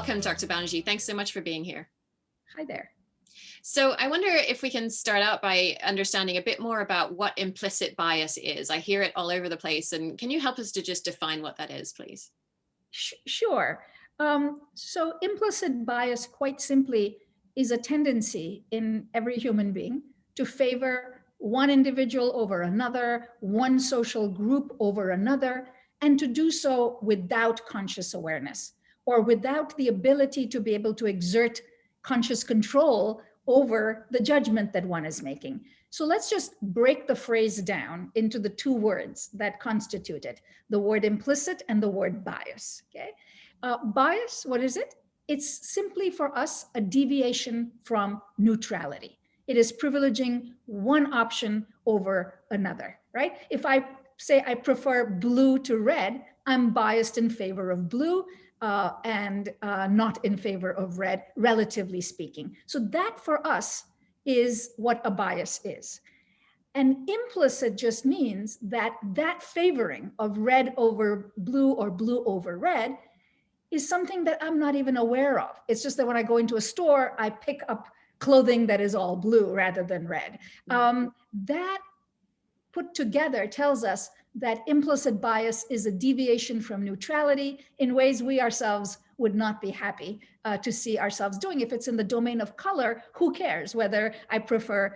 Welcome, Dr. Banaji. Thanks so much for being here. Hi there. So I wonder if we can start out by understanding a bit more about what implicit bias is. I hear it all over the place. And can you help us to just define what that is, please? Sure. So implicit bias, quite simply, is a tendency in every human being to favor one individual over another, one social group over another, and to do so without conscious awareness or without the ability to be able to exert conscious control over the judgment that one is making. So let's just break the phrase down into the two words that constitute it, the word implicit and the word bias, okay? Bias, what is it? It's simply for us a deviation from neutrality. It is privileging one option over another, right? If I say I prefer blue to red, I'm biased in favor of blue and not in favor of red, relatively speaking. So that for us is what a bias is. And implicit just means that that favoring of red over blue or blue over red is something that I'm not even aware of. It's just that when I go into a store, I pick up clothing that is all blue rather than red. That put together tells us that implicit bias is a deviation from neutrality in ways we ourselves would not be happy to see ourselves doing. If it's in the domain of color, who cares whether I prefer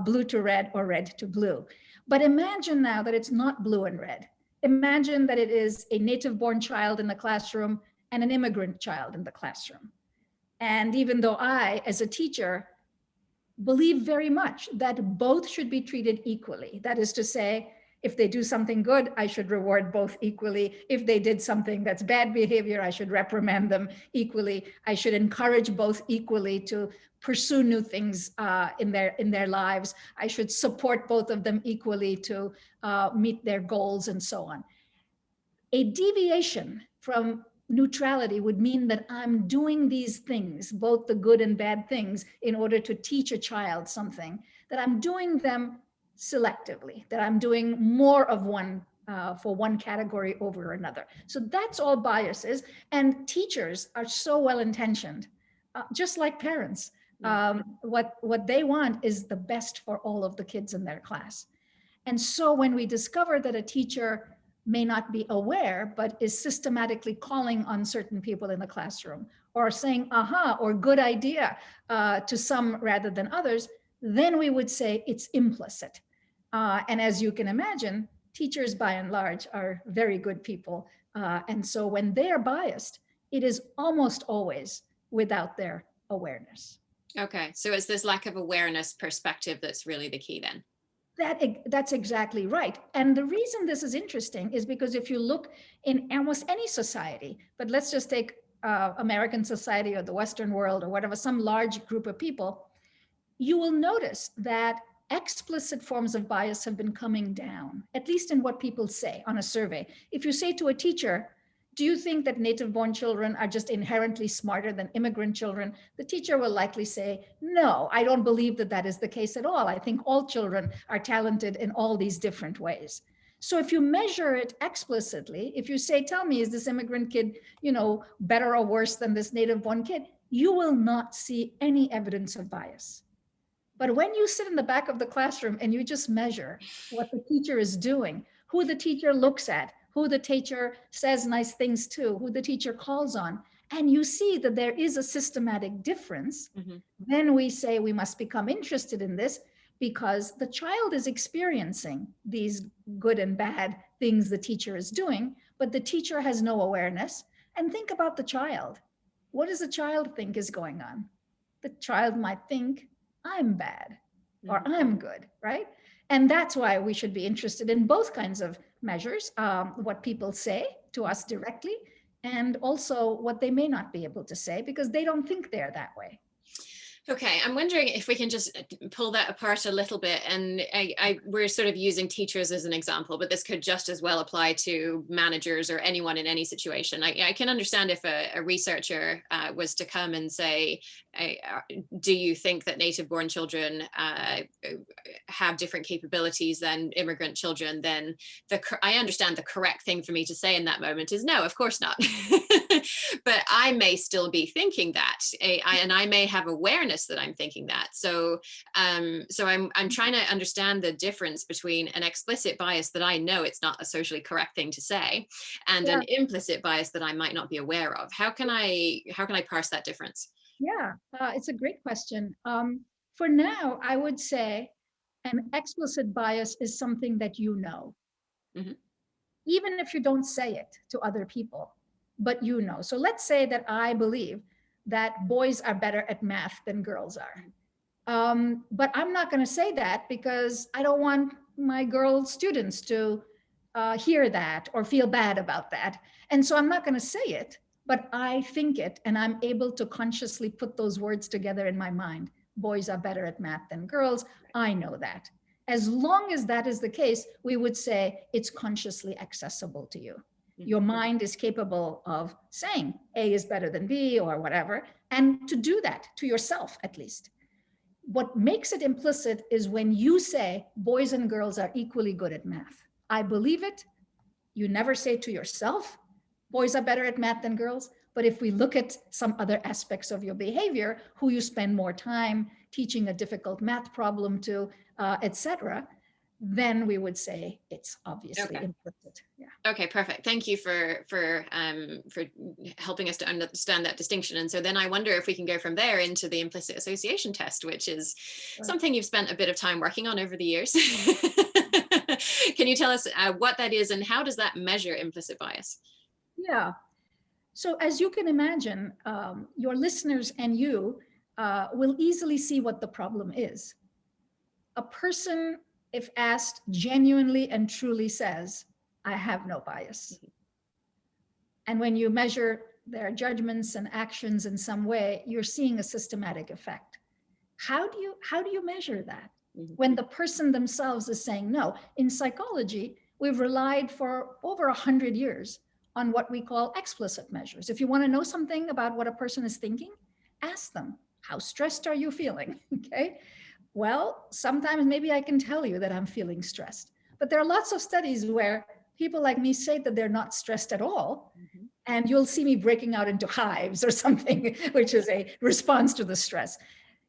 blue to red or red to blue? But imagine now that it's not blue and red. Imagine that it is a native-born child in the classroom and an immigrant child in the classroom. And even though I, as a teacher, believe very much that both should be treated equally. That is to say, if they do something good, I should reward both equally. If they did something that's bad behavior, I should reprimand them equally. I should encourage both equally to pursue new things in their lives. I should support both of them equally to meet their goals and so on. A deviation from neutrality would mean that I'm doing these things, both the good and bad things, in order to teach a child something, that I'm doing them selectively, that I'm doing more of one for one category over another. So that's all biases. And teachers are so well-intentioned, just like parents. What they want is the best for all of the kids in their class. And so when we discover that a teacher may not be aware, but is systematically calling on certain people in the classroom or saying, aha, or good idea to some rather than others, then we would say it's implicit. And as you can imagine, teachers by and large are very good people. And so when they're biased, it is almost always without their awareness. Okay, so it's this lack of awareness perspective that's really the key then. That's exactly right. And the reason this is interesting is because if you look in almost any society, but let's just take American society or the Western world or whatever, some large group of people, you will notice that explicit forms of bias have been coming down, at least in what people say on a survey. If you say to a teacher, do you think that native-born children are just inherently smarter than immigrant children? The teacher will likely say, no, I don't believe that that is the case at all. I think all children are talented in all these different ways. So if you measure it explicitly, if you say, tell me, is this immigrant kid, better or worse than this native-born kid? You will not see any evidence of bias. But when you sit in the back of the classroom and you just measure what the teacher is doing, who the teacher looks at, who the teacher says nice things to, who the teacher calls on, and you see that there is a systematic difference, then we say we must become interested in this because the child is experiencing these good and bad things the teacher is doing, but the teacher has no awareness. And think about the child. What does the child think is going on? The child might think, I'm bad or I'm good, right? And that's why we should be interested in both kinds of measures, what people say to us directly, and also what they may not be able to say because they don't think they're that way. Okay, I'm wondering if we can just pull that apart a little bit. And we're sort of using teachers as an example, but this could just as well apply to managers or anyone in any situation. I can understand if a researcher was to come and say, do you think that native-born children have different capabilities than immigrant children? Then I understand the correct thing for me to say in that moment is no, of course not. but I may still be thinking that, and I may have awareness that I'm thinking that. So I'm trying to understand the difference between an explicit bias that I know it's not a socially correct thing to say, and an implicit bias that I might not be aware of. How can I parse that difference? Yeah, it's a great question. For now, I would say an explicit bias is something that you know, even if you don't say it to other people, but you know. So let's say that I believe that boys are better at math than girls are. But I'm not going to say that because I don't want my girl students to hear that or feel bad about that. And so I'm not going to say it, but I think it, and I'm able to consciously put those words together in my mind. Boys are better at math than girls. I know that. As long as that is the case, we would say it's consciously accessible to you. Your mind is capable of saying A is better than B or whatever, and to do that to yourself at least. What makes it implicit is when you say boys and girls are equally good at math. I believe it. You never say to yourself, boys are better at math than girls. But if we look at some other aspects of your behavior, who you spend more time teaching a difficult math problem to, etc., then we would say it's obviously implicit. Yeah. Okay, perfect. Thank you for helping us to understand that distinction. And so then I wonder if we can go from there into the implicit association test, which is something you've spent a bit of time working on over the years. Can you tell us what that is and how does that measure implicit bias? Yeah. So as you can imagine, your listeners and you will easily see what the problem is. A person, if asked, genuinely and truly says, I have no bias. And when you measure their judgments and actions in some way, you're seeing a systematic effect. How do you measure that? When the person themselves is saying no? In psychology, we've relied for over 100 years on what we call explicit measures. If you want to know something about what a person is thinking, ask them, how stressed are you feeling? Okay. Well, sometimes maybe I can tell you that I'm feeling stressed, but there are lots of studies where people like me say that they're not stressed at all. And you'll see me breaking out into hives or something, which is a response to the stress.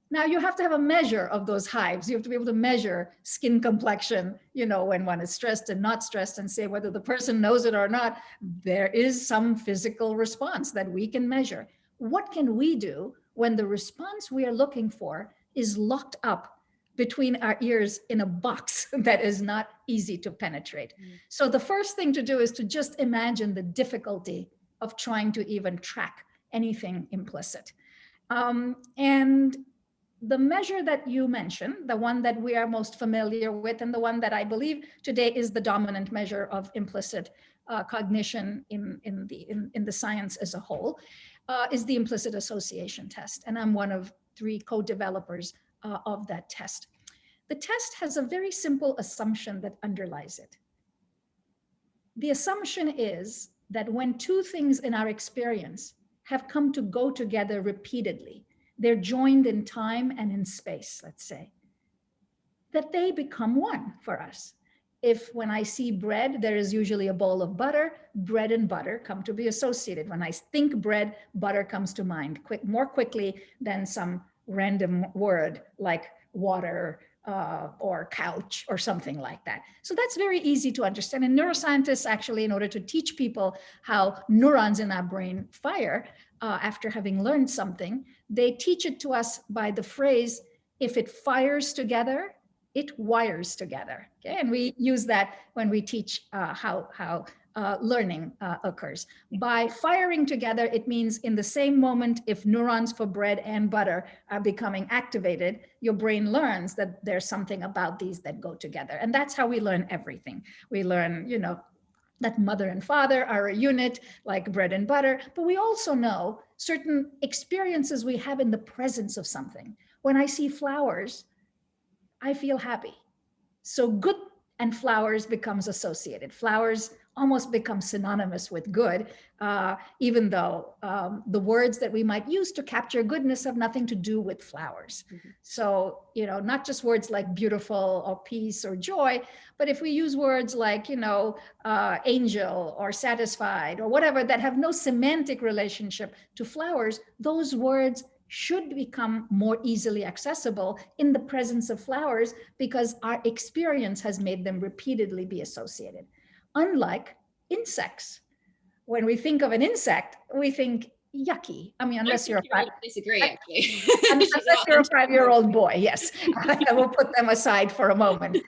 Now you have to have a measure of those hives. You have to be able to measure skin complexion, when one is stressed and not stressed, and say whether the person knows it or not. There is some physical response that we can measure. What can we do when the response we are looking for is locked up between our ears in a box that is not easy to penetrate? So the first thing to do is to just imagine the difficulty of trying to even track anything implicit. And the measure that you mentioned, the one that we are most familiar with, and the one that I believe today is the dominant measure of implicit cognition in the science as a whole, is the implicit association test. And I'm one of 3 co-developers of that test. The test has a very simple assumption that underlies it. The assumption is that when 2 things in our experience have come to go together repeatedly, they're joined in time and in space, let's say, that they become one for us. If when I see bread, there is usually a bowl of butter, bread and butter come to be associated. When I think bread, butter comes to mind more quickly than some random word like water or couch or something like that. So that's very easy to understand. And neuroscientists actually, in order to teach people how neurons in our brain fire after having learned something, they teach it to us by the phrase, if it fires together, it wires together. Okay? And we use that when we teach how learning occurs. By firing together, it means in the same moment, if neurons for bread and butter are becoming activated, your brain learns that there's something about these that go together. And that's how we learn everything. We learn, that mother and father are a unit like bread and butter, but we also know certain experiences we have in the presence of something. When I see flowers, I feel happy. So good and flowers becomes associated. Flowers almost become synonymous with good, even though the words that we might use to capture goodness have nothing to do with flowers. So, not just words like beautiful or peace or joy, but if we use words like, angel or satisfied or whatever that have no semantic relationship to flowers, those words should become more easily accessible in the presence of flowers because our experience has made them repeatedly be associated. Unlike insects. When we think of an insect, we think yucky. I mean, unless you're disagree, actually. Unless you're a 5-year-old boy, yes. I will put them aside for a moment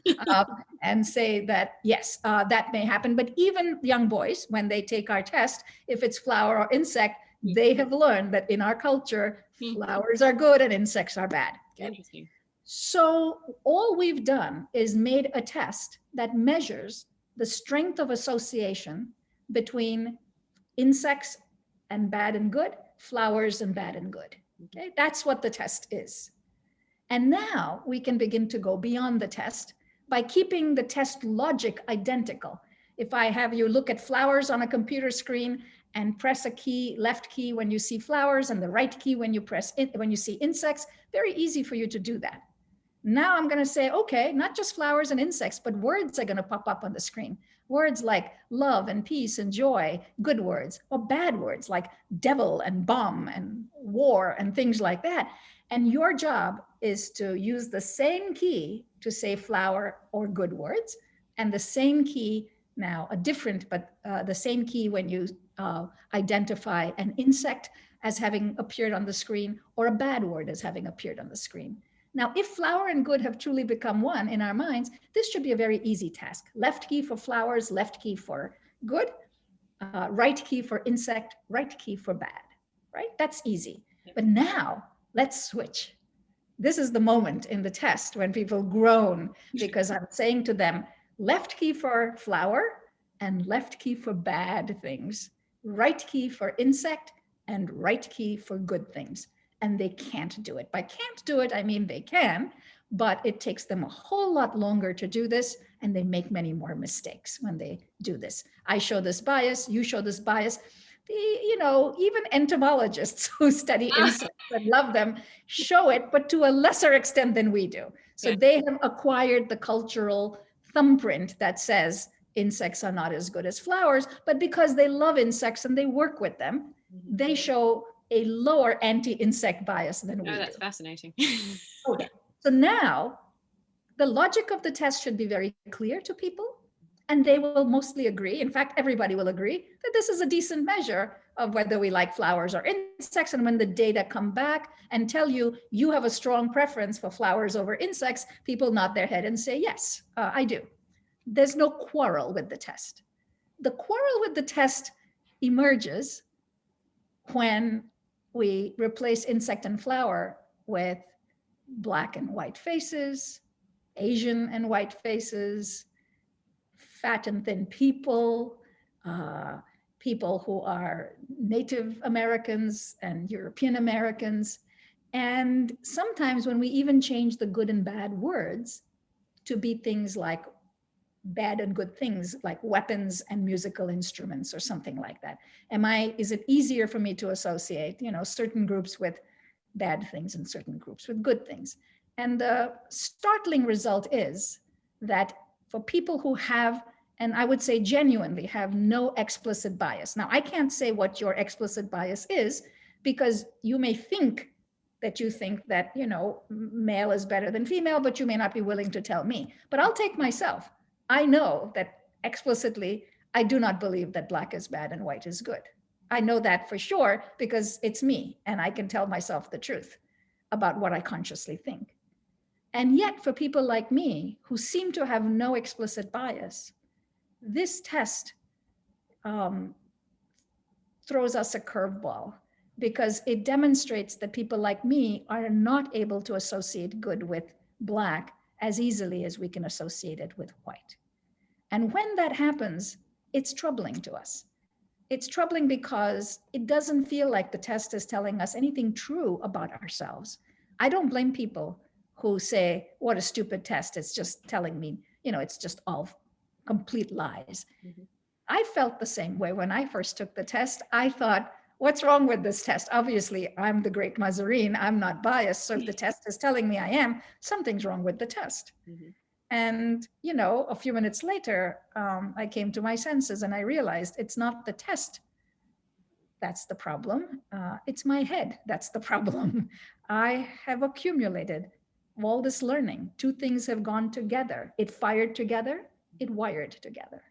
and say that, yes, that may happen. But even young boys, when they take our test, if it's flower or insect, they have learned that in our culture, flowers are good and insects are bad. Okay? Interesting. So all we've done is made a test that measures the strength of association between insects and bad and good, flowers and bad and good. Okay, that's what the test is. And now we can begin to go beyond the test by keeping the test logic identical. If I have you look at flowers on a computer screen and press a key, left key when you see flowers and the right key when you press it, when you see insects, very easy for you to do that. Now I'm going to say, okay, not just flowers and insects, but words are going to pop up on the screen. Words like love and peace and joy, good words, or bad words like devil and bomb and war and things like that. And your job is to use the same key to say flower or good words, and the same key now, a different, but the same key when you identify an insect as having appeared on the screen or a bad word as having appeared on the screen. Now, if flower and good have truly become one in our minds, this should be a very easy task. Left key for flowers, left key for good, right key for insect, right key for bad, right? That's easy. But now let's switch. This is the moment in the test when people groan because I'm saying to them, left key for flower and left key for bad things, right key for insect and right key for good things. And they can't do it. By can't do it, I mean they can, but it takes them a whole lot longer to do this, and they make many more mistakes when they do this. I show this bias, you show this bias. Even entomologists who study insects and love them show it, but to a lesser extent than we do. So they have acquired the cultural thumbprint that says insects are not as good as flowers, but because they love insects and they work with them, they show a lower anti-insect bias than we do. That's fascinating. Okay. So now the logic of the test should be very clear to people, and they will mostly agree. In fact, everybody will agree that this is a decent measure of whether we like flowers or insects. And when the data come back and tell you, you have a strong preference for flowers over insects, people nod their head and say, yes, I do. There's no quarrel with the test. The quarrel with the test emerges when we replace insect and flower with Black and white faces, Asian and white faces, fat and thin people, people who are Native Americans and European Americans. And sometimes when we even change the good and bad words to be things like bad and good things, like weapons and musical instruments or something like that. Is it easier for me to associate, certain groups with bad things and certain groups with good things? And the startling result is that for people who have, and I would say genuinely have, no explicit bias. Now, I can't say what your explicit bias is, because you may think that male is better than female, but you may not be willing to tell me. But I'll take myself. I know that explicitly, I do not believe that Black is bad and white is good. I know that for sure because it's me, and I can tell myself the truth about what I consciously think. And yet for people like me who seem to have no explicit bias, this test throws us a curveball, because it demonstrates that people like me are not able to associate good with Black as easily as we can associate it with white. And when that happens, it's troubling to us. It's troubling because it doesn't feel like the test is telling us anything true about ourselves. I don't blame people who say, what a stupid test, it's just telling me it's just all complete lies. Mhm. I felt the same way when I first took the test. I thought, what's wrong with this test? Obviously, I'm the great Mahzarin. I'm not biased. So if the test is telling me I am, something's wrong with the test. Mhm. And, a few minutes later, I came to my senses and I realized it's not the test that's the problem. It's my head that's the problem. I have accumulated all this learning. Two things have gone together. It fired together, it wired together.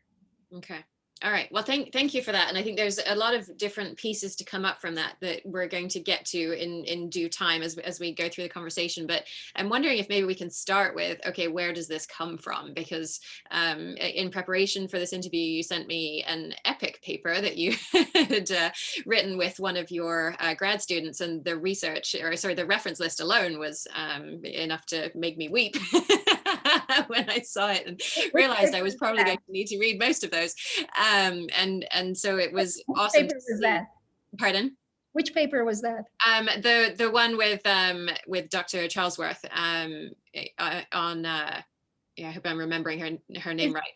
Okay. All right. Well, thank you for that. And I think there's a lot of different pieces to come up from that we're going to get to in due time as we go through the conversation. But I'm wondering if maybe we can start with, okay, where does this come from? Because in preparation for this interview, you sent me an epic paper that you had written with one of your grad students, and the the reference list alone was enough to make me weep. When I saw it and realized I was probably going to need to read most of those. And so it was awesome. Which paper was that? Pardon? Which paper was that? The one with Dr. Charlesworth on I hope I'm remembering her name right.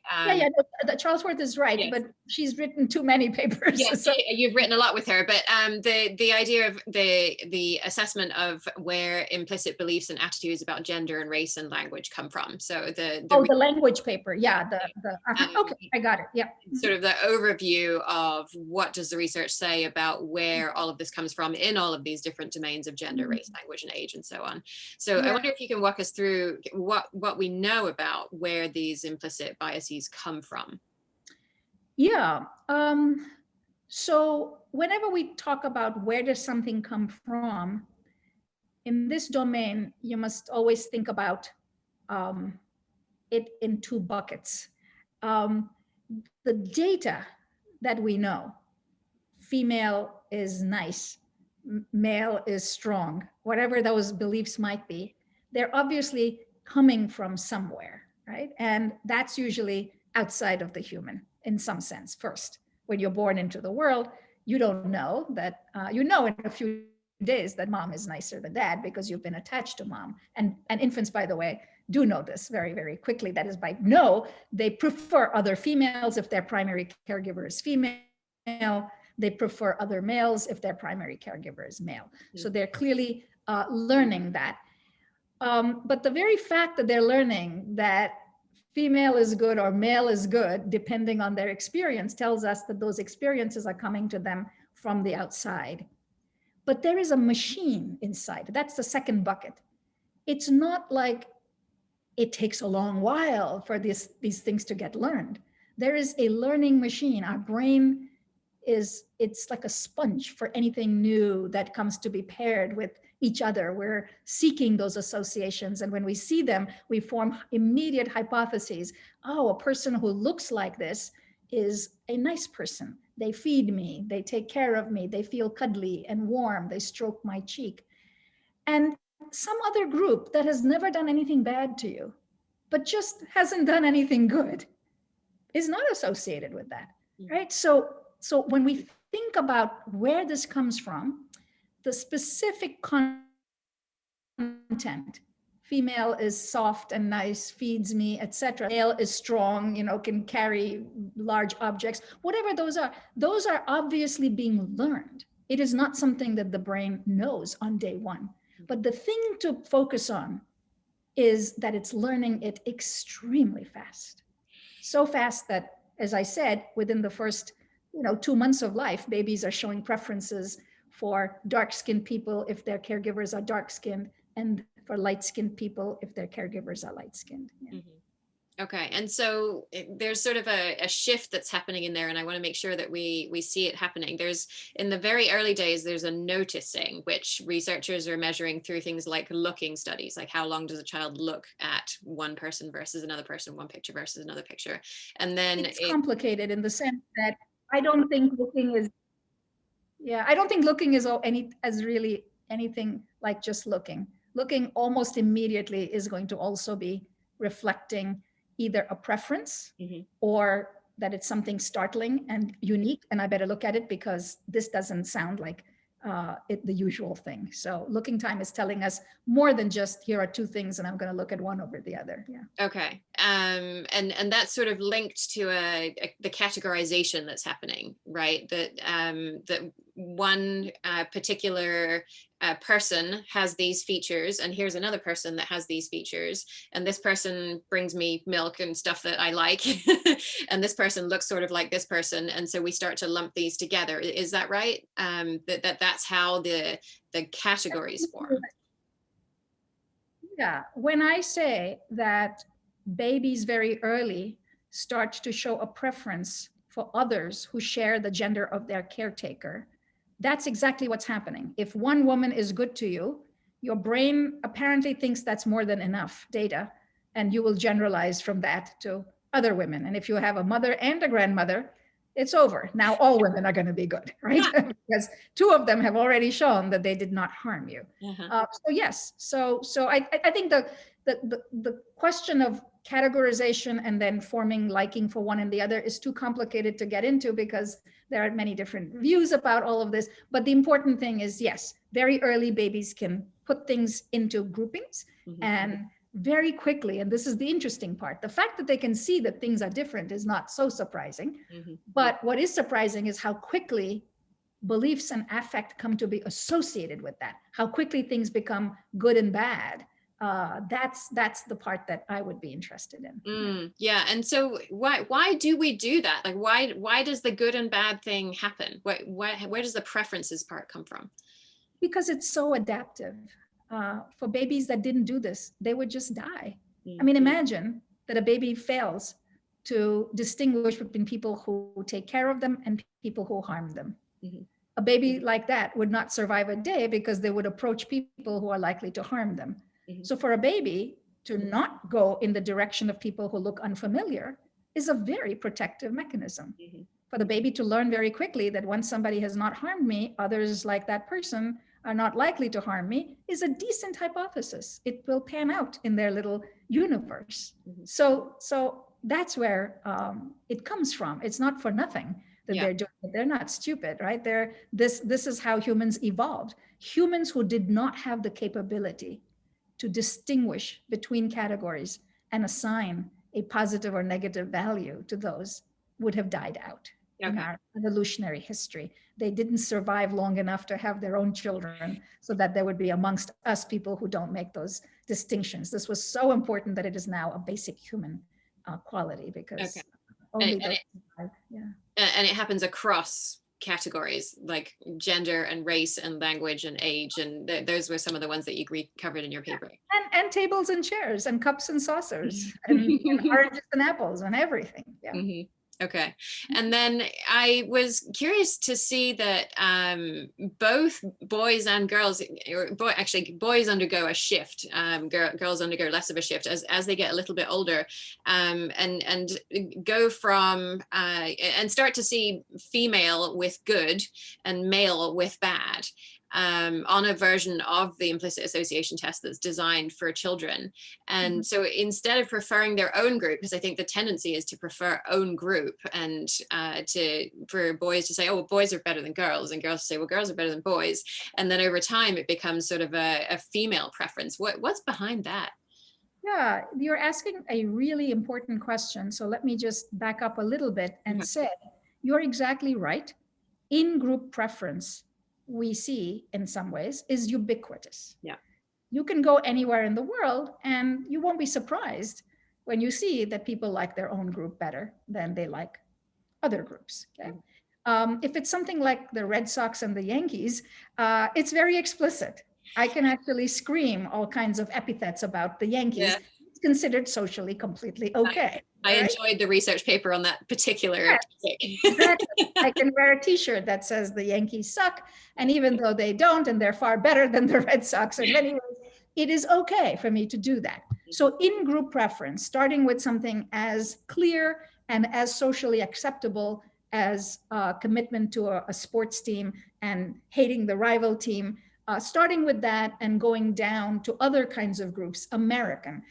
No, Charlesworth is right, yes. But she's written too many papers. Yes, so. You've written a lot with her, but the idea of the assessment of where implicit beliefs and attitudes about gender and race and language come from. So the language paper, yeah. Okay, I got it. Yeah. Sort of the overview of what does the research say about where all of this comes from in all of these different domains of gender, race, language, and age, and so on. So I wonder if you can walk us through what we know about where these implicit biases come from. Yeah. So whenever we talk about where does something come from, in this domain, you must always think about it in two buckets. The data that we know, female is nice, male is strong, whatever those beliefs might be, they're obviously coming from somewhere, right? And that's usually outside of the human in some sense. First, when you're born into the world, you don't know that, in a few days that mom is nicer than dad because you've been attached to mom. And infants, by the way, do know this very, very quickly. That is by they prefer other females if their primary caregiver is female. They prefer other males if their primary caregiver is male. So they're clearly learning that. But the very fact that they're learning that female is good or male is good, depending on their experience, tells us that those experiences are coming to them from the outside. But there is a machine inside. That's the second bucket. It's not like it takes a long while for these things to get learned. There is a learning machine. Our brain it's like a sponge for anything new that comes to be paired with each other. We're seeking those associations. And when we see them, we form immediate hypotheses. Oh, a person who looks like this is a nice person. They feed me, they take care of me, they feel cuddly and warm, they stroke my cheek. And some other group that has never done anything bad to you, but just hasn't done anything good, is not associated with that, right? So when we think about where this comes from, the specific content, female is soft and nice, feeds me, etc. Male is strong, can carry large objects, whatever those are obviously being learned. It is not something that the brain knows on day one. But the thing to focus on is that it's learning it extremely fast. So fast that, as I said, within the first 2 months of life, babies are showing preferences for dark-skinned people if their caregivers are dark-skinned, and for light-skinned people if their caregivers are light-skinned. Yeah. Mm-hmm. Okay, and so there's sort of a shift that's happening in there, and I want to make sure that we see it happening. There's, in the very early days, there's a noticing, which researchers are measuring through things like looking studies, like how long does a child look at one person versus another person, one picture versus another picture. And then it's complicated in the sense that I don't think looking is really anything like just looking. Looking almost immediately is going to also be reflecting either a preference or that it's something startling and unique, and I better look at it because this doesn't sound like the usual thing. So looking time is telling us more than just here are two things and I'm going to look at one over the other. Yeah. Okay. And that's sort of linked to the categorization that's happening, right? That one particular person has these features, and here's another person that has these features, and this person brings me milk and stuff that I like, and this person looks sort of like this person, and so we start to lump these together. Is that right? That's how the categories form. Yeah, when I say that babies very early start to show a preference for others who share the gender of their caretaker, that's exactly what's happening. If one woman is good to you, your brain apparently thinks that's more than enough data, and you will generalize from that to other women. And if you have a mother and a grandmother, it's over. Now all women are going to be good, right? Because two of them have already shown that they did not harm you. So yes, so I think the question of categorization and then forming liking for one and the other is too complicated to get into, because there are many different views about all of this. But the important thing is, yes, very early babies can put things into groupings, and very quickly, and this is the interesting part, the fact that they can see that things are different is not so surprising. But what is surprising is how quickly beliefs and affect come to be associated with that, how quickly things become good and bad. That's the part that I would be interested in. Yeah. And so why do we do that? Like, why does the good and bad thing happen? Where does the preferences part come from? Because it's so adaptive. For babies that didn't do this, they would just die. I mean, imagine that a baby fails to distinguish between people who take care of them and people who harm them. A baby like that would not survive a day, because they would approach people who are likely to harm them. So for a baby to not go in the direction of people who look unfamiliar is a very protective mechanism. For the baby to learn very quickly that once somebody has not harmed me, others like that person are not likely to harm me, is a decent hypothesis. It will pan out in their little universe. So that's where it comes from. It's not for nothing that they're doing it. They're not stupid, right? This is how humans evolved. Humans who did not have the capability to distinguish between categories and assign a positive or negative value to those would have died out in our evolutionary history. They didn't survive long enough to have their own children, so that there would be amongst us people who don't make those distinctions. This was so important that it is now a basic human quality, because only those survive. And it happens across categories like gender and race and language and age, and those were some of the ones that you covered in your paper. And tables and chairs and cups and saucers and oranges and apples and everything. Okay. And then I was curious to see that both boys and girls, boys undergo a shift. Girls undergo less of a shift as they get a little bit older, and go from and start to see female with good and male with bad. On a version of the implicit association test that's designed for children. And so instead of preferring their own group, because I think the tendency is to prefer own group, and for boys to say, oh, well, boys are better than girls, and girls to say, well, girls are better than boys. And then over time, it becomes sort of a female preference. What's behind that? Yeah, you're asking a really important question. So let me just back up a little bit and say, you're exactly right. In-group preference, we see in some ways, is ubiquitous. You can go anywhere in the world and you won't be surprised when you see that people like their own group better than they like other groups. If it's something like the Red Sox and the Yankees, it's very explicit. I can actually scream all kinds of epithets about the Yankees. It's considered socially completely okay. I enjoyed the research paper on that particular topic. Exactly. I can wear a t-shirt that says the Yankees suck, and even though they don't, and they're far better than the Red Sox in many ways, it is okay for me to do that. So in-group preference, starting with something as clear and as socially acceptable as commitment to a sports team and hating the rival team, starting with that and going down to other kinds of groups. American.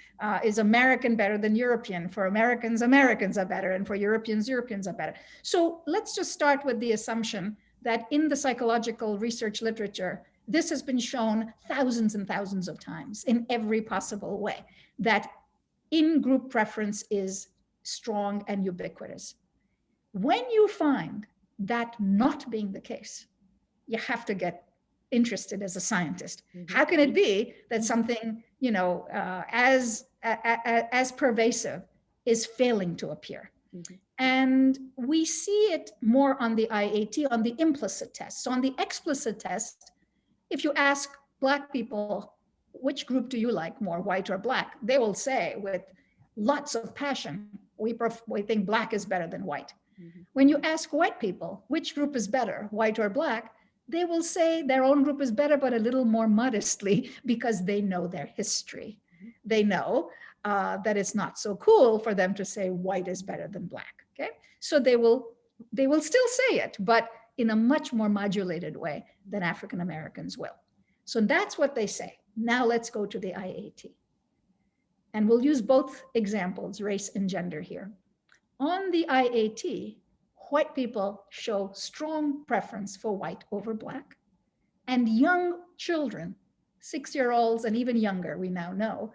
Is American better than European? For Americans, Americans are better, and for Europeans, Europeans are better. So let's just start with the assumption that in the psychological research literature, this has been shown thousands and thousands of times in every possible way, that in-group preference is strong and ubiquitous. When you find that not being the case, you have to get interested as a scientist. Mm-hmm. How can it be that something, as pervasive is failing to appear? Mm-hmm. And we see it more on the IAT, on the implicit test. So on the explicit test, if you ask Black people, which group do you like more, white or Black? They will say with lots of passion, we think Black is better than white. Mm-hmm. When you ask white people, which group is better, white or Black? They will say their own group is better, but a little more modestly, because they know their history. Mm-hmm. They know that it's not so cool for them to say white is better than Black. Okay, so they will still say it, but in a much more modulated way than African Americans will. So that's what they say. Now let's go to the IAT. And we'll use both examples, race and gender here. On the IAT, white people show strong preference for white over Black, and young children, 6-year-olds and even younger, we now know,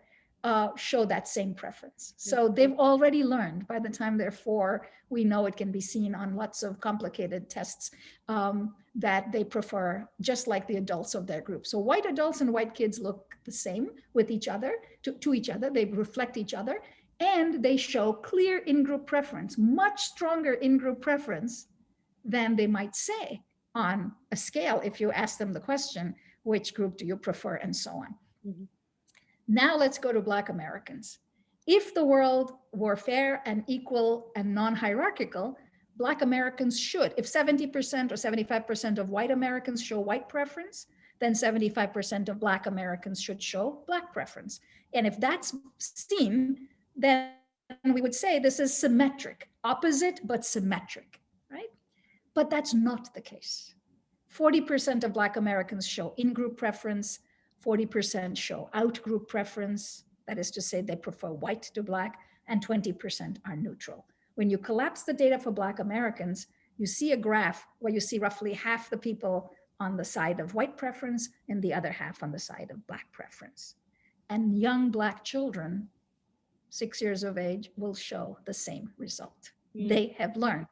show that same preference. So they've already learned. By the time they're 4, we know it can be seen on lots of complicated tests that they prefer, just like the adults of their group. So white adults and white kids look the same with each other, to each other. They reflect each other, and they show clear in-group preference, much stronger in-group preference than they might say on a scale if you ask them the question, which group do you prefer, and so on. Mm-hmm. Now let's go to Black Americans. If the world were fair and equal and non-hierarchical, Black Americans should, if 70% or 75% of white Americans show white preference, then 75% of Black Americans should show Black preference. And if that's seen, then we would say this is symmetric, opposite but symmetric, right? But that's not the case. 40% of Black Americans show in-group preference, 40% show out-group preference, that is to say they prefer white to Black, and 20% are neutral. When you collapse the data for Black Americans, you see a graph where you see roughly half the people on the side of white preference and the other half on the side of Black preference. And young Black children, 6 years of age, will show the same result. Mm. They have learned.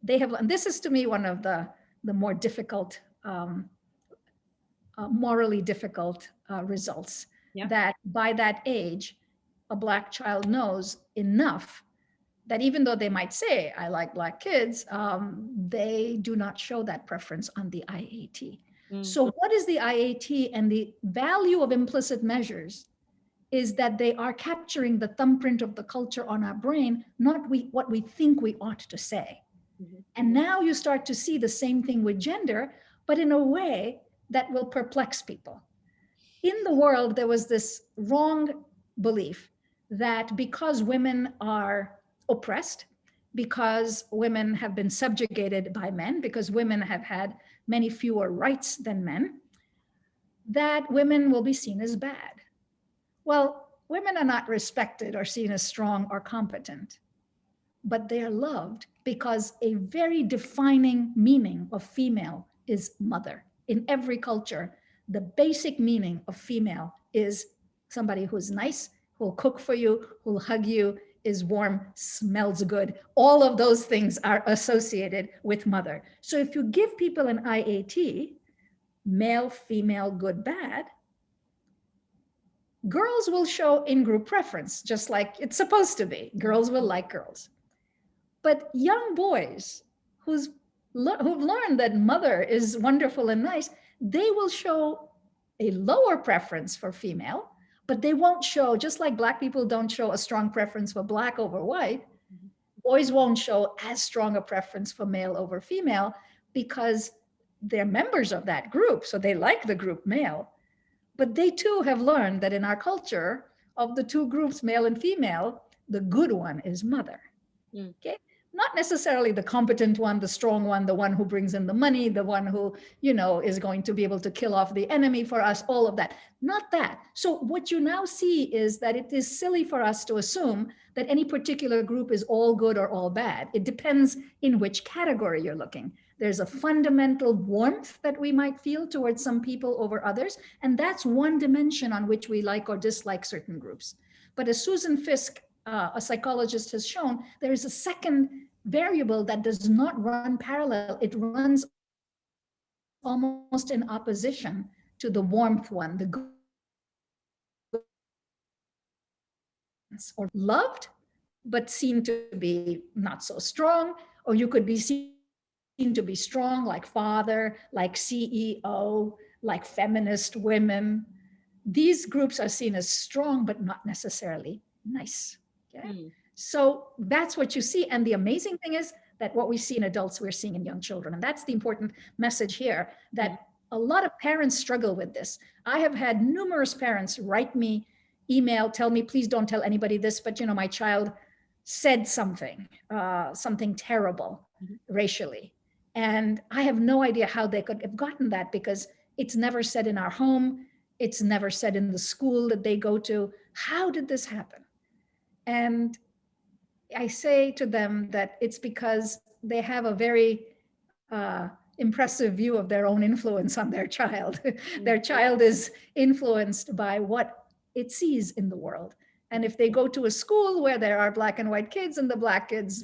This is to me one of the more difficult, morally difficult results. Yep. That by that age, a Black child knows enough that even though they might say, I like Black kids, they do not show that preference on the IAT. Mm. So what is the IAT? And the value of implicit measures is that they are capturing the thumbprint of the culture on our brain, not what we think we ought to say. Mm-hmm. And now you start to see the same thing with gender, but in a way that will perplex people. In the world, there was this wrong belief that because women are oppressed, because women have been subjugated by men, because women have had many fewer rights than men, that women will be seen as bad. Well, women are not respected or seen as strong or competent, but they are loved because a very defining meaning of female is mother. In every culture, the basic meaning of female is somebody who's nice, who'll cook for you, who'll hug you, is warm, smells good. All of those things are associated with mother. So if you give people an IAT, male, female, good, bad, girls will show in-group preference, just like it's supposed to be. Girls will like girls. But young boys who've learned that mother is wonderful and nice, they will show a lower preference for female, but they won't show, just like Black people don't show a strong preference for Black over white, boys won't show as strong a preference for male over female because they're members of that group, so they like the group male. But they too have learned that in our culture, of the two groups, male and female, the good one is mother. Mm. Okay? Not necessarily the competent one, the strong one, the one who brings in the money, the one who, is going to be able to kill off the enemy for us, all of that. Not that. So what you now see is that it is silly for us to assume that any particular group is all good or all bad. It depends in which category you're looking. There's a fundamental warmth that we might feel towards some people over others. And that's one dimension on which we like or dislike certain groups. But as Susan Fiske, a psychologist, has shown, there is a second variable that does not run parallel. It runs almost in opposition to the warmth one, the good, or loved, but seen to be not so strong, or you could be seen to be strong, like father, like CEO, like feminist women. These groups are seen as strong, but not necessarily nice. Okay? So that's what you see. And the amazing thing is that what we see in adults, we're seeing in young children. And that's the important message here, that a lot of parents struggle with this. I have had numerous parents write me, email, tell me, please don't tell anybody this, but my child said something terrible racially. And I have no idea how they could have gotten that, because it's never said in our home. It's never said in the school that they go to. How did this happen? And I say to them that it's because they have a very impressive view of their own influence on their child. Their child is influenced by what it sees in the world. And if they go to a school where there are Black and white kids, and the Black kids,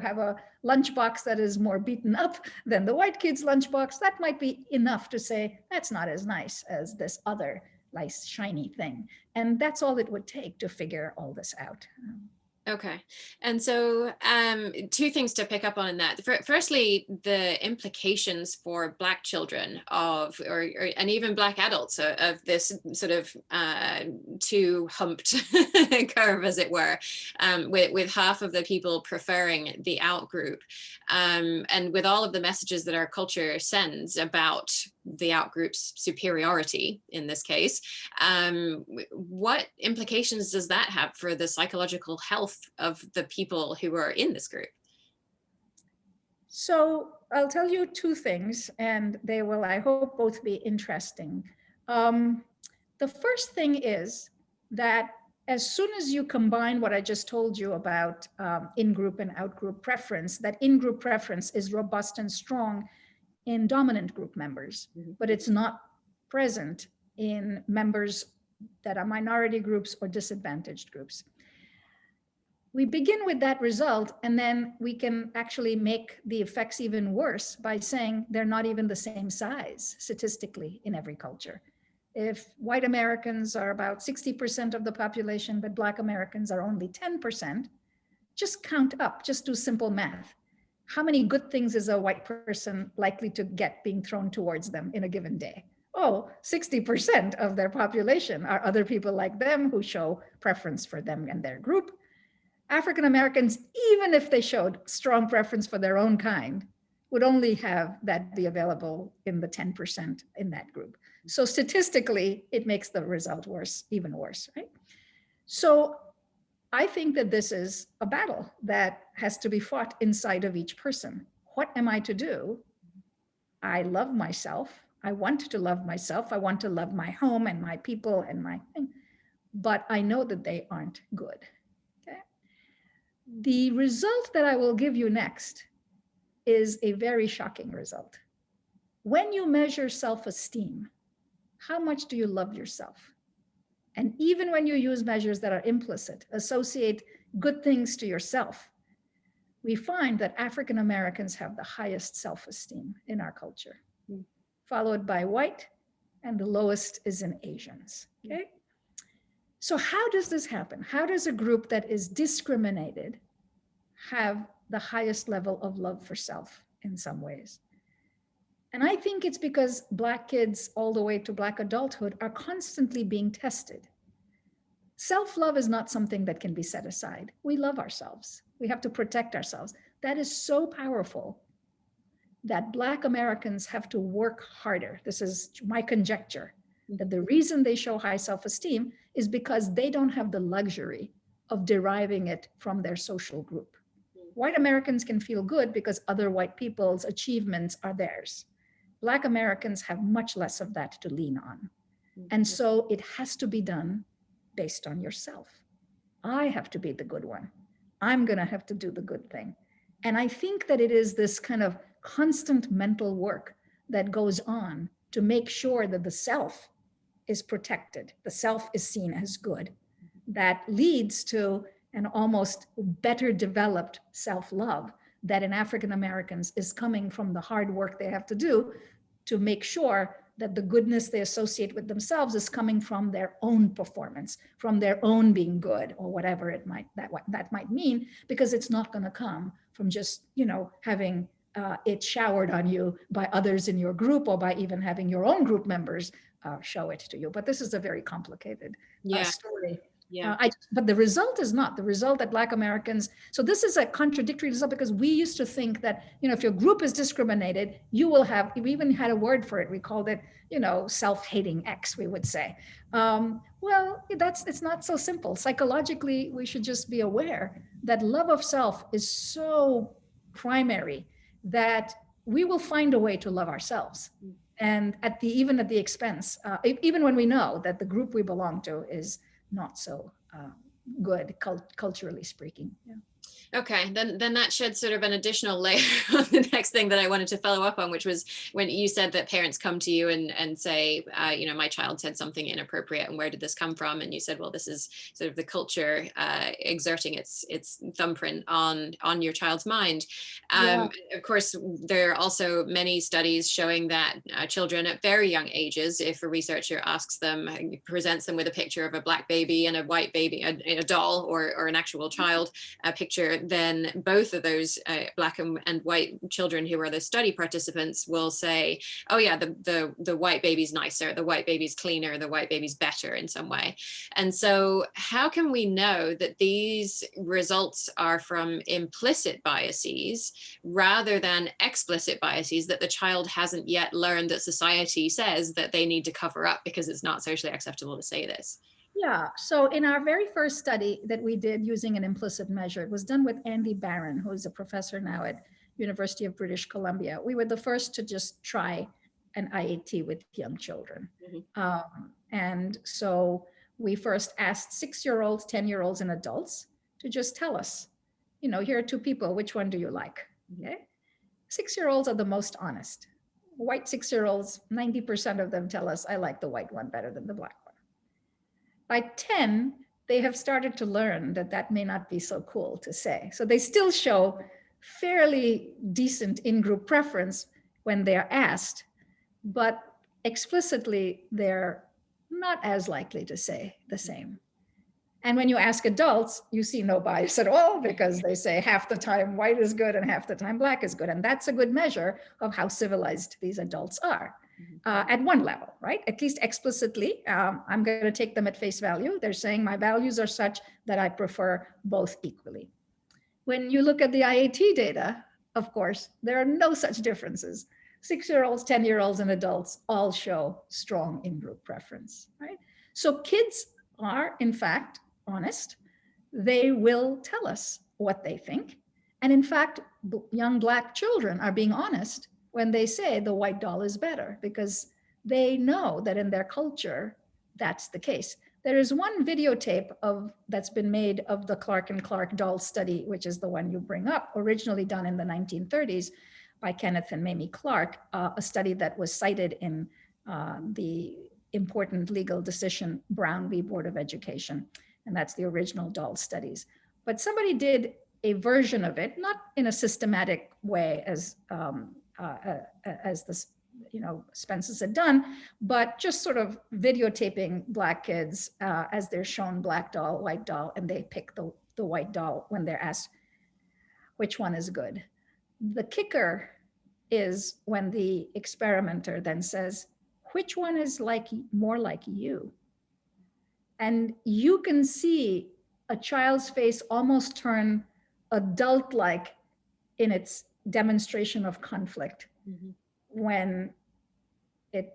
have a lunchbox that is more beaten up than the white kids' lunchbox, that might be enough to say, that's not as nice as this other nice, shiny thing. And that's all it would take to figure all this out. Okay. And so two things to pick up on in that. Firstly, the implications for Black children and even Black adults of this sort of two-humped curve, as it were, with half of the people preferring the out group, and with all of the messages that our culture sends about the out group's superiority in this case. What implications does that have for the psychological health of the people who are in this group? So I'll tell you two things, and they will, I hope, both be interesting. The first thing is that as soon as you combine what I just told you about in-group and out-group preference, that in-group preference is robust and strong in dominant group members, but it's not present in members that are minority groups or disadvantaged groups. We begin with that result, and then we can actually make the effects even worse by saying they're not even the same size statistically in every culture. If white Americans are about 60% of the population, but Black Americans are only 10%, just count up, just do simple math. How many good things is a white person likely to get being thrown towards them in a given day? Oh, 60% of their population are other people like them who show preference for them and their group. African Americans, even if they showed strong preference for their own kind, would only have that be available in the 10% in that group. So statistically, it makes the result worse, even worse, right? So I think that this is a battle that has to be fought inside of each person. What am I to do? I love myself. I want to love myself. I want to love my home and my people and my thing, but I know that they aren't good. Okay? The result that I will give you next is a very shocking result. When you measure self-esteem, how much do you love yourself? And even when you use measures that are implicit, associate good things to yourself, we find that African Americans have the highest self-esteem in our culture, followed by white, and the lowest is in Asians, okay? So how does this happen? How does a group that is discriminated have the highest level of love for self in some ways? And I think it's because Black kids all the way to Black adulthood are constantly being tested. Self-love is not something that can be set aside. We love ourselves. We have to protect ourselves. That is so powerful that Black Americans have to work harder. This is my conjecture, that the reason they show high self-esteem is because they don't have the luxury of deriving it from their social group. White Americans can feel good because other white people's achievements are theirs. Black Americans have much less of that to lean on. And so it has to be done based on yourself. I have to be the good one. I'm gonna have to do the good thing. And I think that it is this kind of constant mental work that goes on to make sure that the self is protected, the self is seen as good, that leads to an almost better developed self-love that in African Americans is coming from the hard work they have to do to make sure that the goodness they associate with themselves is coming from their own performance, from their own being good, or whatever it might that might mean, because it's not going to come from just having it showered on you by others in your group, or by even having your own group members show it to you. But this is a very complicated story. Yeah. But the result is not the result that Black Americans. So this is a contradictory result, because we used to think that, if your group is discriminated, you will have, we even had a word for it. We called it, self-hating X, we would say. Well, it's not so simple. Psychologically, we should just be aware that love of self is so primary that we will find a way to love ourselves. And even at the expense, even when we know that the group we belong to is not so good culturally speaking. Yeah. Okay, then that sheds sort of an additional layer on the next thing that I wanted to follow up on, which was when you said that parents come to you and say, my child said something inappropriate, and where did this come from? And you said, well, this is sort of the culture exerting its thumbprint on your child's mind. Of course, there are also many studies showing that children at very young ages, if a researcher asks them, presents them with a picture of a Black baby and a white baby, a doll or an actual child, a picture, then both of those Black and white children who are the study participants will say, oh yeah, the white baby's nicer, the white baby's cleaner, the white baby's better in some way. And so how can we know that these results are from implicit biases rather than explicit biases that the child hasn't yet learned that society says that they need to cover up because it's not socially acceptable to say this? Yeah, so in our very first study that we did using an implicit measure, it was done with Andy Barron, who's a professor now at University of British Columbia. We were the first to just try an IAT with young children. And so we first asked 6-year-olds, 10-year-olds, and adults to just tell us, here are two people, which one do you like? Okay. 6-year-olds are the most honest. White 6-year-olds, 90% of them tell us, I like the white one better than the Black one. By 10, they have started to learn that may not be so cool to say. So they still show fairly decent in-group preference when they're asked, but explicitly, they're not as likely to say the same. And when you ask adults, you see no bias at all, because they say half the time white is good and half the time Black is good. And that's a good measure of how civilized these adults are. At one level, right? At least explicitly, I'm going to take them at face value. They're saying my values are such that I prefer both equally. When you look at the IAT data, of course, there are no such differences. 6-year-olds, 10-year-olds, and adults all show strong in-group preference, right? So kids are, in fact, honest. They will tell us what they think. And in fact, young Black children are being honest when they say the white doll is better, because they know that in their culture, that's the case. There is one videotape that's been made of the Clark and Clark doll study, which is the one you bring up, originally done in the 1930s by Kenneth and Mamie Clark, a study that was cited in the important legal decision, Brown v. Board of Education. And that's the original doll studies. But somebody did a version of it, not in a systematic way as the Spence's had done, but just sort of videotaping Black kids as they're shown Black doll, white doll, and they pick the white doll when they're asked which one is good. The kicker is when the experimenter then says, which one is more like you? And you can see a child's face almost turn adult-like in its demonstration of conflict when it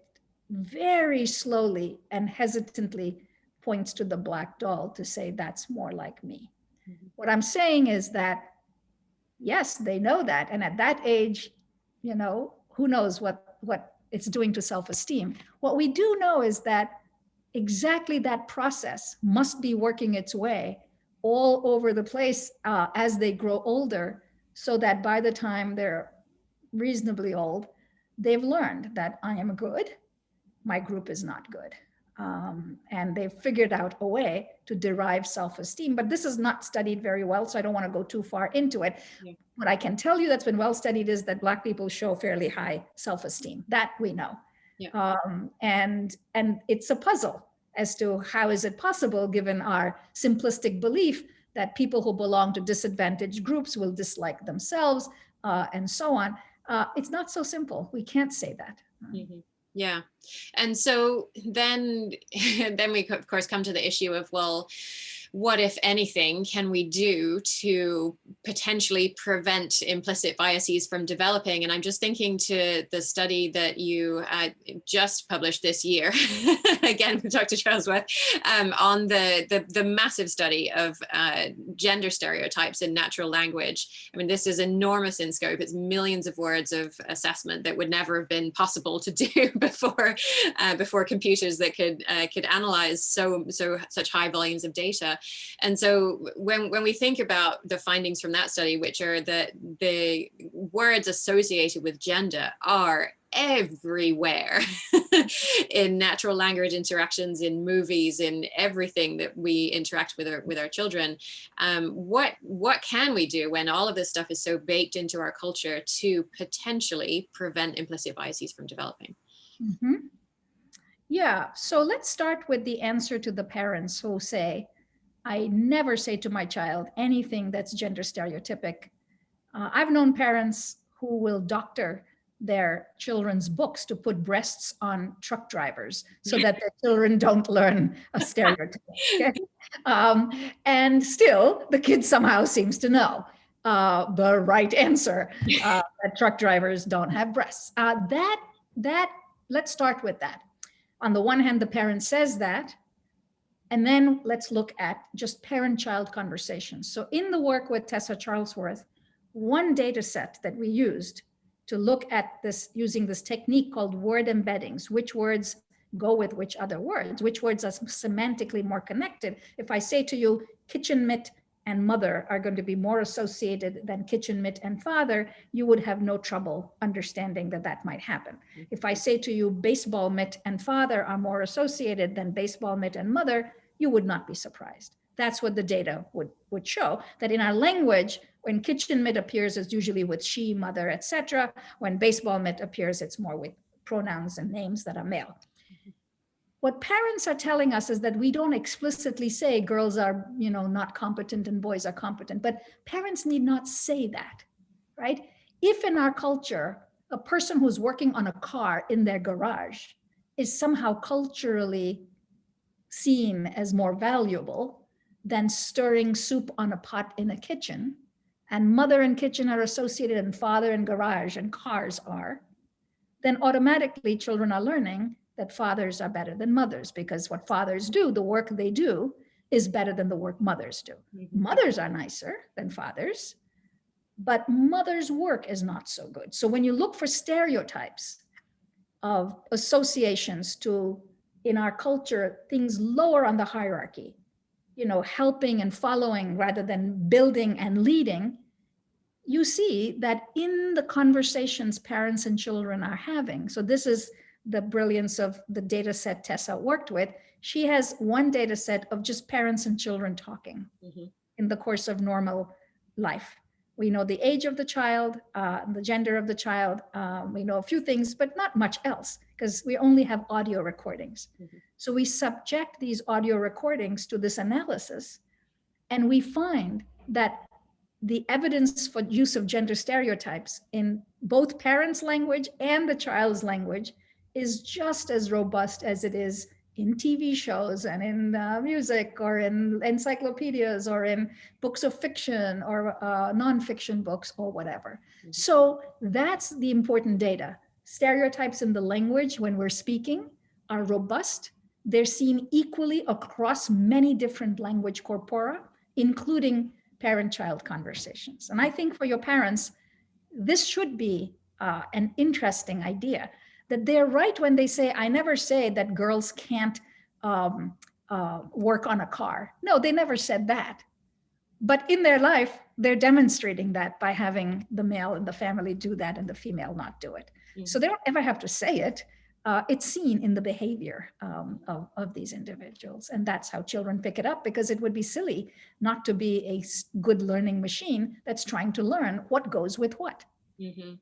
very slowly and hesitantly points to the Black doll to say, that's more like me. What I'm saying is that, yes, they know that. And at that age, who knows what it's doing to self-esteem. What we do know is that exactly that process must be working its way all over the place as they grow older, so that by the time they're reasonably old, they've learned that I am good, my group is not good. And they've figured out a way to derive self-esteem, but this is not studied very well, so I don't want to go too far into it. Yeah. What I can tell you that's been well studied is that Black people show fairly high self-esteem. That we know. Yeah. And it's a puzzle as to how is it possible, given our simplistic belief that people who belong to disadvantaged groups will dislike themselves, and so on. It's not so simple. We can't say that. Mm-hmm. Yeah. And so then we of course come to the issue of, well, what, if anything, can we do to potentially prevent implicit biases from developing? And I'm just thinking to the study that you just published this year, again with Dr. Charlesworth, on the massive study of gender stereotypes in natural language. I mean, this is enormous in scope. It's millions of words of assessment that would never have been possible to do before computers that could analyze such high volumes of data. And so when we think about the findings from that study, which are that the words associated with gender are everywhere in natural language interactions, in movies, in everything that we interact with our children, what can we do when all of this stuff is so baked into our culture to potentially prevent implicit biases from developing? Mm-hmm. Yeah, so let's start with the answer to the parents who say, I never say to my child anything that's gender stereotypic. I've known parents who will doctor their children's books to put breasts on truck drivers so that their children don't learn a stereotype. Okay? And still, the kid somehow seems to know the right answer, that truck drivers don't have breasts. Let's start with that. On the one hand, the parent says that, and then let's look at just parent-child conversations. So in the work with Tessa Charlesworth, one data set that we used to look at this using this technique called word embeddings, which words go with which other words, which words are semantically more connected. If I say to you, kitchen mitt and mother are going to be more associated than kitchen mitt and father, you would have no trouble understanding that that might happen. If I say to you, baseball mitt and father are more associated than baseball mitt and mother, you would not be surprised. That's what the data would show, that in our language, when kitchen mitt appears, it's usually with she, mother, etc. When baseball mitt appears, it's more with pronouns and names that are male. What parents are telling us is that we don't explicitly say girls are, not competent and boys are competent, but parents need not say that, right? If in our culture, a person who's working on a car in their garage is somehow culturally seen as more valuable than stirring soup on a pot in a kitchen, and mother and kitchen are associated and father and garage and cars are, then automatically children are learning that fathers are better than mothers, because what fathers do, the work they do, is better than the work mothers do. Mm-hmm. Mothers are nicer than fathers, but mothers' work is not so good. So when you look for stereotypes of associations to, in our culture, things lower on the hierarchy, helping and following rather than building and leading, you see that in the conversations parents and children are having. So this is the brilliance of the data set Tessa worked with. She has one data set of just parents and children talking in the course of normal life. We know the age of the child, the gender of the child. We know a few things, but not much else, because we only have audio recordings. So we subject these audio recordings to this analysis, and we find that the evidence for use of gender stereotypes in both parents' language and the child's language is just as robust as it is in TV shows and in music or in encyclopedias or in books of fiction or nonfiction books or whatever. So that's the important data. Stereotypes in the language when we're speaking are robust. They're seen equally across many different language corpora, including parent-child conversations. And I think for your parents, this should be an interesting idea, that they're right when they say, I never say that girls can't work on a car. No, they never said that. But in their life, they're demonstrating that by having the male in the family do that and the female not do it. So they don't ever have to say it. It's seen in the behavior of these individuals. And that's how children pick it up, because it would be silly not to be a good learning machine that's trying to learn what goes with what. Mm-hmm.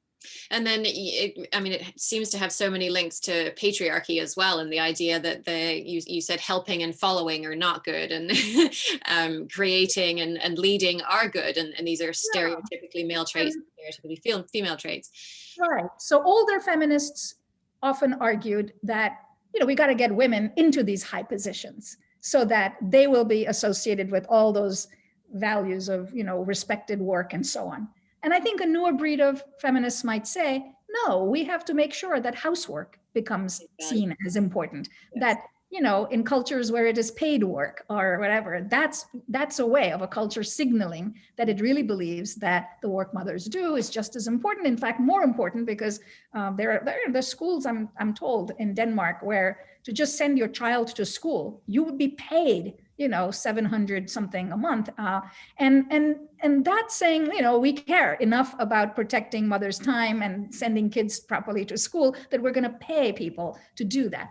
And then, it seems to have so many links to patriarchy as well, and the idea that you said helping and following are not good, and creating and leading are good, and these are stereotypically male traits, stereotypically female traits. Right. So older feminists often argued that, we got to get women into these high positions so that they will be associated with all those values of, respected work and so on. And I think a newer breed of feminists might say, no, we have to make sure that housework becomes seen as important. Yes. That, in cultures where it is paid work or whatever, that's a way of a culture signaling that it really believes that the work mothers do is just as important. In fact, more important, because there are schools, I'm told, in Denmark, where to just send your child to school, you would be paid 700 something a month. And that's saying, we care enough about protecting mothers' time and sending kids properly to school that we're going to pay people to do that.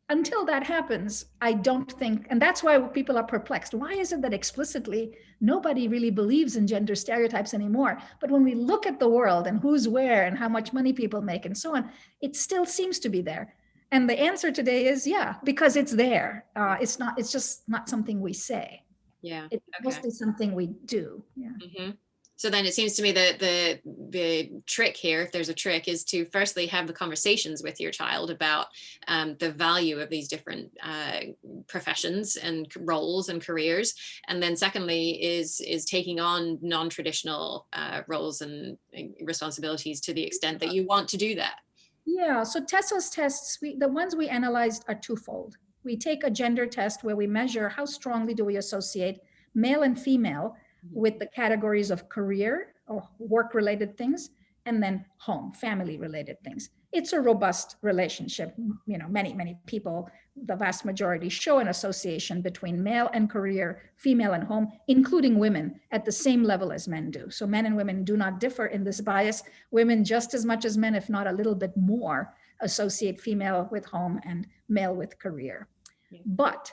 Until that happens, I don't think, and that's why people are perplexed. Why is it that explicitly nobody really believes in gender stereotypes anymore? But when we look at the world and who's where and how much money people make and so on, it still seems to be there. And the answer today is, because it's there. It's just not something we say. Yeah. It's mostly something we do. Yeah. Mm-hmm. So then it seems to me that the trick here, if there's a trick, is to firstly have the conversations with your child about the value of these different professions and roles and careers. And then secondly is taking on non-traditional roles and responsibilities to the extent that you want to do that. Yeah, so Tessa's tests, the ones we analyzed are twofold. We take a gender test where we measure how strongly do we associate male and female with the categories of career or work-related things, and then home, family-related things. It's a robust relationship. Many people, the vast majority, show an association between male and career, female and home, including women at the same level as men do. So men and women do not differ in this bias. Women just as much as men, if not a little bit more, associate female with home and male with career. Yeah. But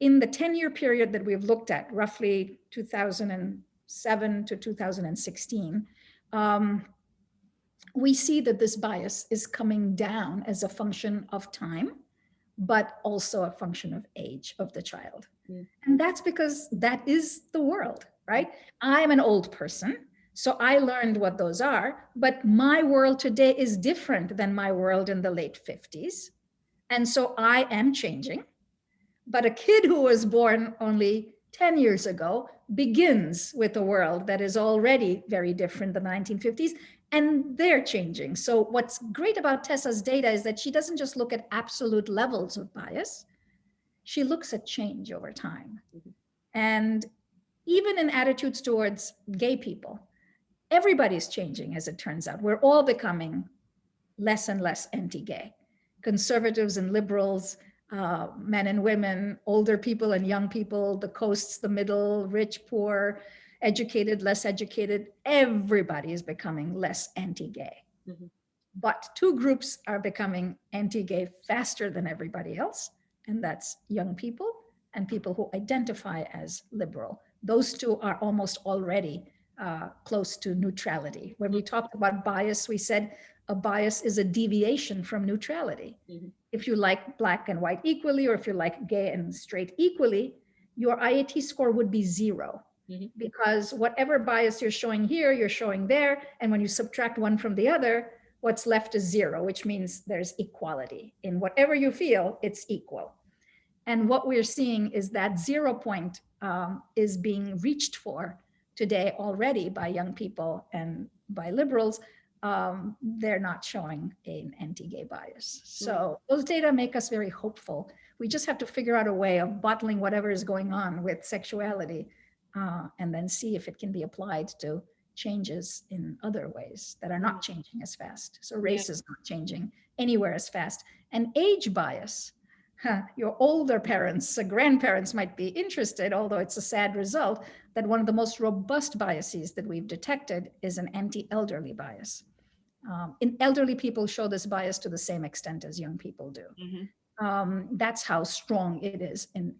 in the 10-year period that we've looked at, roughly 2007 to 2016, we see that this bias is coming down as a function of time, but also a function of age of the child. Mm. And that's because that is the world, right? I'm an old person, so I learned what those are, but my world today is different than my world in the late 50s. And so I am changing. But a kid who was born only 10 years ago begins with a world that is already very different than the 1950s, and they're changing. So what's great about Tessa's data is that she doesn't just look at absolute levels of bias, she looks at change over time. Mm-hmm. And even in attitudes towards gay people, everybody's changing, as it turns out. We're all becoming less and less anti-gay. Conservatives and liberals, men and women, older people and young people, the coasts, the middle, rich, poor, educated, less educated, everybody is becoming less anti-gay. Mm-hmm. But two groups are becoming anti-gay faster than everybody else, and that's young people and people who identify as liberal. Those two are almost already close to neutrality. When we talked about bias, we said a bias is a deviation from neutrality. Mm-hmm. If you like black and white equally, or if you like gay and straight equally, your IAT score would be 0. Mm-hmm. Because whatever bias you're showing here, you're showing there. And when you subtract one from the other, what's left is 0, which means there's equality. In whatever you feel, it's equal. And what we're seeing is that 0 point is being reached for today already by young people and by liberals. They're not showing an anti-gay bias. So those data make us very hopeful. We just have to figure out a way of bottling whatever is going on with sexuality and then see if it can be applied to changes in other ways that are not changing as fast. So race is not changing anywhere as fast. And age bias, your older parents, grandparents might be interested, although it's a sad result. that one of the most robust biases that we've detected is an anti-elderly bias. In elderly people show this bias to the same extent as young people do. That's how strong it is in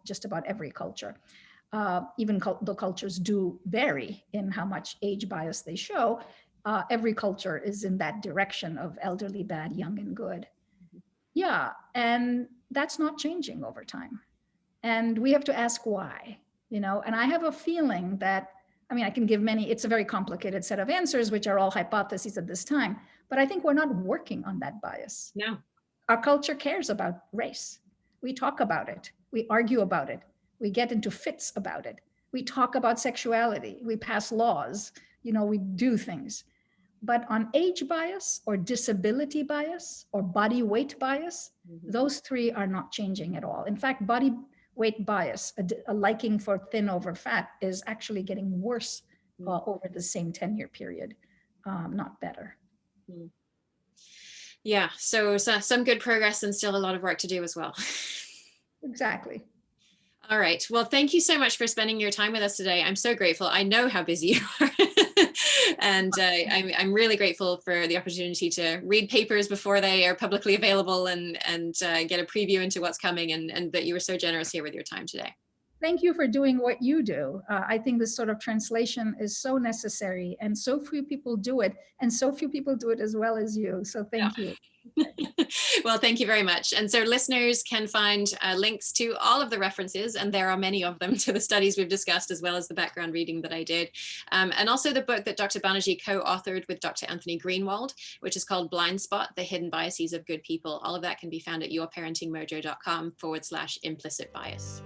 just about every culture. Even the cultures do vary in how much age bias they show. Every culture is in that direction of elderly bad, young and good. Yeah, and that's not changing over time. And we have to ask why, and I have a feeling that, I can give many, it's a very complicated set of answers, which are all hypotheses at this time, but I think we're not working on that bias. No. Our culture cares about race. We talk about it. We argue about it. We get into fits about it. We talk about sexuality. We pass laws. We do things. But on age bias or disability bias or body weight bias, those three are not changing at all. In fact, body weight bias, a liking for thin over fat, is actually getting worse over the same 10-year period, not better. Yeah, so some good progress and still a lot of work to do as well. Exactly. All right. Well, thank you so much for spending your time with us today. I'm so grateful. I know how busy you are. And I'm really grateful for the opportunity to read papers before they are publicly available and get a preview into what's coming, and that you were so generous here with your time today. Thank you for doing what you do. I think this sort of translation is so necessary, and so few people do it, and so few people do it as well as you. So thank you. Well, thank you very much. And so listeners can find links to all of the references, and there are many of them, to the studies we've discussed, as well as the background reading that I did. And also the book that Dr. Banaji co-authored with Dr. Anthony Greenwald, which is called Blind Spot: The Hidden Biases of Good People. All of that can be found at yourparentingmojo.com/implicit bias.